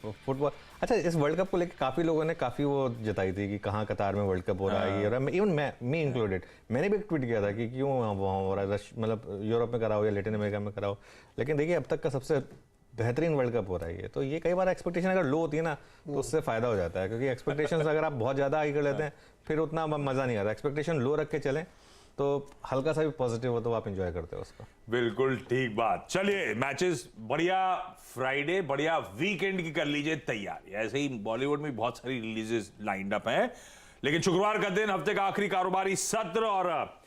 Football. अच्छा, इस world cup को लेकर काफ़ी लोगों ने काफ़ी वो जताई थी कि कहाँ कतार में वर्ल्ड कप हो रहा है, और इवन मैं इंक्लूडेड, मैंने भी एक ट्वीट किया था कि क्यों वहाँ हो रहा है, मतलब यूरोप में कराओ या लैटिन अमेरिका में कराओ। लेकिन देखिए अब तक का सबसे बेहतरीन वर्ल्ड कप हो रहा है ये। तो ये कई बार एक्सपेक्टेशन अगर लो होती है ना तो उससे फ़ायदा हो जाता है, क्योंकि एक्सपेक्टेशंस अगर आप बहुत ज़्यादा हाई कर लेते हैं फिर उतना मज़ा नहीं आता। एक्सपेक्टेशन लो रख के चलें तो हल्का सा भी पॉजिटिव हो तो आप एंजॉय करते हो उसको। बिल्कुल ठीक बात। चलिए, मैचेस बढ़िया, फ्राइडे बढ़िया, वीकेंड की कर लीजिए तैयारी। ऐसे ही बॉलीवुड में बहुत सारी रिलीजेस लाइंड अप हैं, लेकिन शुक्रवार का दिन, हफ्ते का आखिरी कारोबारी सत्र, और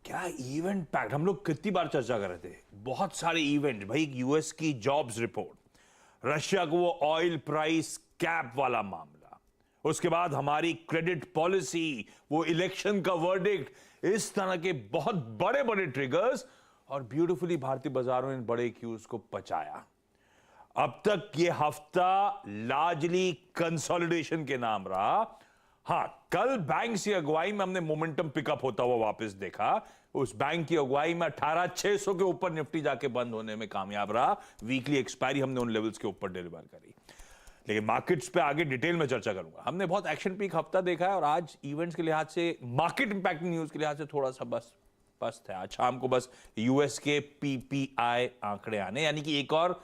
क्या इवेंट पैक्ड। हम लोग कितनी बार चर्चा कर रहे थे, बहुत सारे इवेंट भाई। यूएस की जॉब्स रिपोर्ट, रशिया को वो ऑयल प्राइस कैप वाला मामला, उसके बाद हमारी क्रेडिट पॉलिसी, वो इलेक्शन का वर्डिक्ट, इस तरह के बहुत बड़े बड़े ट्रिगर्स, और ब्यूटीफुली भारतीय बाजारों ने बड़े क्यूज को पचाया। अब तक ये हफ्ता लार्जली कंसोलिडेशन के नाम रहा। हां, कल बैंक की अगुवाई में हमने मोमेंटम पिकअप होता हुआ वापस देखा। उस बैंक की अगुवाई में 18,600 के ऊपर निफ्टी जाके बंद होने में कामयाब रहा। वीकली एक्सपायरी हमने उन लेवल्स के ऊपर डिलीवर करी। लेकिन मार्केट्स पे आगे डिटेल में चर्चा करूंगा। हमने बहुत एक्शन पीक हफ्ता देखा है, और आज इवेंट्स के लिहाज से, मार्केट इंपैक्टिंग न्यूज के लिहाज से थोड़ा सा बस है। आज शाम को बस यूएस के पीपीआई आंकड़े आने, यानी कि एक और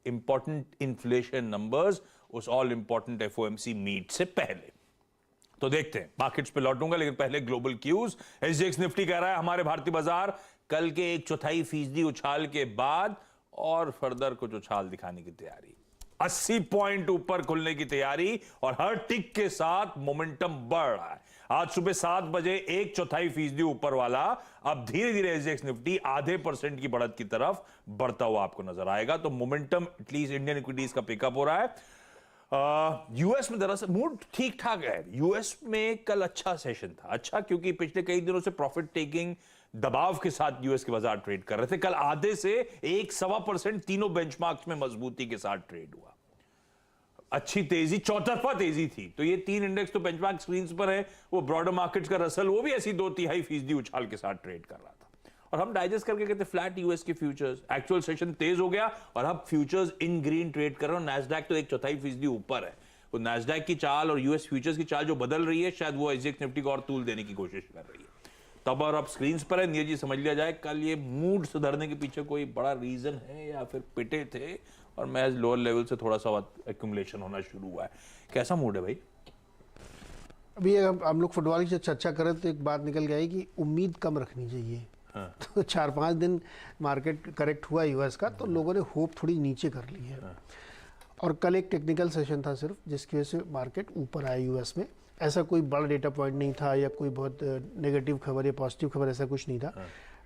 इंपॉर्टेंट इन्फ्लेशन नंबर्स उस ऑल इंपॉर्टेंट एफओएमसी मीट से पहले। तो देखते हैं, मार्केट्स पे लौटूंगा, लेकिन पहले ग्लोबल क्यूज। एसजीएक्स निफ्टी कह रहा है हमारे भारतीय बाजार कल के 1/4% उछाल के बाद और फर्दर कुछ उछाल दिखाने की तैयारी। 80 पॉइंट ऊपर खुलने की तैयारी, और हर टिक के साथ मोमेंटम बढ़ रहा है। आज सुबह 7 बजे 1/4% ऊपर वाला, अब धीरे धीरे एसजीएक्स निफ्टी आधे % की बढ़त की तरफ बढ़ता हुआ आपको नजर आएगा। तो मोमेंटम एटलीस्ट इंडियन इक्विटीज का पिकअप हो रहा है। यूएस में दरअसल मूड ठीक ठाक है। यूएस में कल अच्छा सेशन था। अच्छा क्योंकि पिछले कई दिनों से प्रॉफिट टेकिंग दबाव के साथ यूएस के बाजार ट्रेड कर रहे थे। कल आधे से 1-1.25% तीनों बेंचमार्क्स में मजबूती के साथ ट्रेड हुआ। अच्छी तेजी, चौतरफा तेजी थी। तो ये 3 इंडेक्स तो बेंचमार्क स्क्रीन पर है। वो ब्रॉडर मार्केट्स का रसल, वो भी ऐसी 2/3% उछाल के साथ ट्रेड कर रहा था। और हम डाइजेस्ट करके कहते फ्लैट यूएस के फ्यूचर्स। एक्चुअल सेशन तेज हो गया और अब फ्यूचर्स इन ग्रीन ट्रेड कर रहे हो। नैस्डैक तो 1/4% ऊपर है। वो नैस्डैक की चाल और यूएस फ्यूचर्स की चाल जो बदल रही है, शायद वो एसजीएक्स निफ्टी को और तूल देने की कोशिश कर रही है। तब और अब स्क्रीन पर है, नीरज जी समझ लिया जाए कल ये मूड सुधरने के पीछे कोई बड़ा रीजन है या फिर पिटे थे और महज लोअर लेवल से थोड़ा सा एक्यूमुलेशन होना शुरू हुआ है। कैसा मूड है भाई? अभी हम लोग फुटबॉल की चर्चा करें तो एक बात निकल गई कि उम्मीद कम रखनी चाहिए। हाँ। तो 4-5 दिन मार्केट करेक्ट हुआ यूएस का, तो लोगों ने होप थोड़ी नीचे कर ली है। हाँ। और कल एक टेक्निकल सेशन था सिर्फ, जिसकी वजह से मार्केट ऊपर आया यूएस में। ऐसा कोई बड़ा डेटा पॉइंट नहीं था या कोई बहुत नेगेटिव खबर या पॉजिटिव खबर, ऐसा कुछ नहीं था।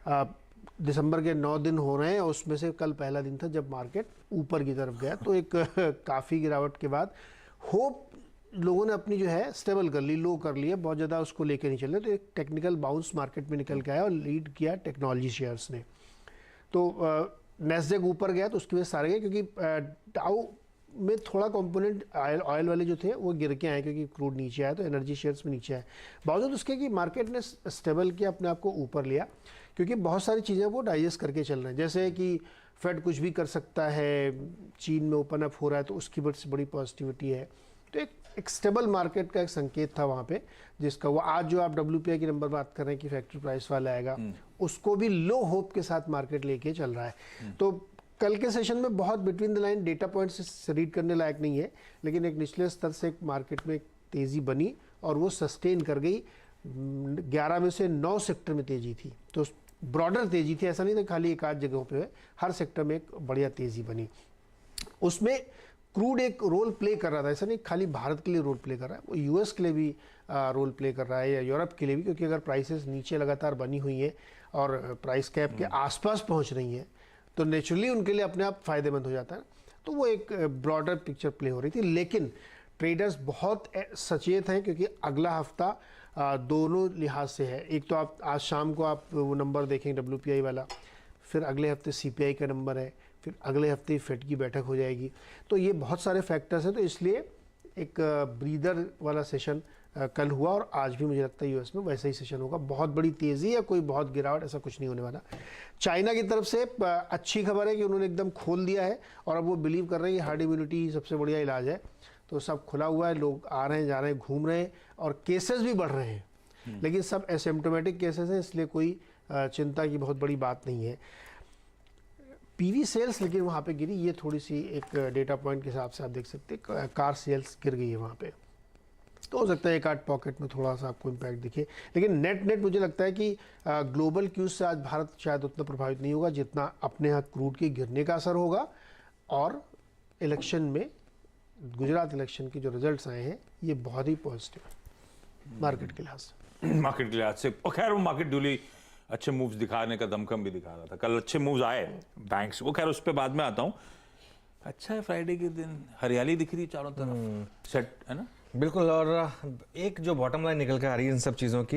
हाँ। दिसंबर के 9 दिन हो रहे हैं, उसमें से कल पहला दिन था जब मार्केट ऊपर की तरफ गया। तो एक काफ़ी गिरावट के बाद होप लोगों ने अपनी जो है स्टेबल कर ली, लो कर लिया, बहुत ज़्यादा उसको लेके नहीं चल रहे। तो एक टेक्निकल बाउंस मार्केट में निकल के आया और लीड किया टेक्नोलॉजी शेयर्स ने। तो नैस्डैक ऊपर गया तो उसकी वजह से सारे गए, क्योंकि डाउ में थोड़ा कंपोनेंट ऑयल वाले जो थे वो गिर के आए, क्योंकि क्रूड नीचे आया तो एनर्जी शेयर्स में नीचे आए। बावजूद उसके कि मार्केट ने स्टेबल किया, अपने आप को ऊपर लिया, क्योंकि बहुत सारी चीज़ें वो डाइजेस्ट करके चल रहे हैं। जैसे कि फेड कुछ भी कर सकता है, चीन में ओपन अप हो रहा है तो उसकी बड़ी पॉजिटिविटी है। तो एक स्टेबल मार्केट का एक संकेत था वहाँ पे, जिसका वो आज जो आप WPI की नंबर बात कर रहे हैं कि फैक्ट्री प्राइस वाला आएगा, उसको भी लो होप के साथ मार्केट लेके चल रहा है। तो कल के सेशन में बहुत between the line data points read करने लायक नहीं है, लेकिन एक निचले स्तर से एक मार्केट में एक तेज़ी बनी और वो सस्टेन कर गई। 11 में से 9 सेक्टर में तेज़ी थी, तो ब्रॉडर तेज़ी थी, ऐसा नहीं था खाली एक आध जगहों पे, हर सेक्टर में एक बढ़िया तेज़ी बनी। उसमें क्रूड एक रोल प्ले कर रहा था, ऐसा नहीं खाली भारत के लिए रोल प्ले कर रहा है, वो यूएस के लिए भी रोल प्ले कर रहा है या यूरोप के लिए भी, क्योंकि अगर प्राइसेस नीचे लगातार बनी हुई है और प्राइस कैप के आसपास पहुंच रही हैं तो नेचुरली उनके लिए अपने आप फ़ायदेमंद हो जाता है। तो वो एक ब्रॉडर पिक्चर प्ले हो रही थी। लेकिन ट्रेडर्स बहुत सचेत हैं, क्योंकि अगला हफ्ता दोनों लिहाज से है। एक तो आप आज शाम को आप वो नंबर देखेंगे WPI वाला, फिर अगले हफ्ते CPI का नंबर है, फिर अगले हफ्ते फेड की बैठक हो जाएगी। तो ये बहुत सारे फैक्टर्स हैं, तो इसलिए एक ब्रीदर वाला सेशन कल हुआ और आज भी मुझे लगता है यूएस में वैसा ही सेशन होगा। बहुत बड़ी तेज़ी या कोई बहुत गिरावट ऐसा कुछ नहीं होने वाला। चाइना की तरफ से अच्छी खबर है कि उन्होंने एकदम खोल दिया है और अब वो बिलीव कर रहे हैं कि हार्ड इम्यूनिटी ही सबसे बढ़िया इलाज है। तो सब खुला हुआ है, लोग आ रहे हैं, जा रहे हैं, घूम रहे हैं और केसेस भी बढ़ रहे हैं, लेकिन सब एसिम्प्टोमेटिक केसेस हैं, इसलिए कोई चिंता की बहुत बड़ी बात नहीं है। पीवी सेल्स लेकिन वहाँ पे गिरी, ये थोड़ी सी एक डेटा पॉइंट के हिसाब से आप देख सकते हैं, कार सेल्स गिर गई है वहाँ पे। तो हो सकता है एक आध पॉकेट में थोड़ा सा आपको इम्पैक्ट दिखे, लेकिन नेट मुझे लगता है कि ग्लोबल क्यूज से आज भारत शायद उतना प्रभावित नहीं होगा जितना अपने यहाँ क्रूड के गिरने का असर होगा। और इलेक्शन में गुजरात इलेक्शन के जो रिजल्ट्स आए हैं ये बहुत ही पॉजिटिव है मार्केट के लिहाज से। मार्केट के लिहाज से और खैर वो मार्केट ड्यूली अच्छे मूव्स दिखाने का दमखम भी दिखा रहा था। कल अच्छे मूव्स आए बैंक्स को, खैर उस पर बाद में आता हूँ। अच्छा है, फ्राइडे के दिन हरियाली दिख रही है चारों तरफ, सेट है ना। बिल्कुल। और एक जो बॉटम लाइन निकल के आ रही है इन सब चीज़ों की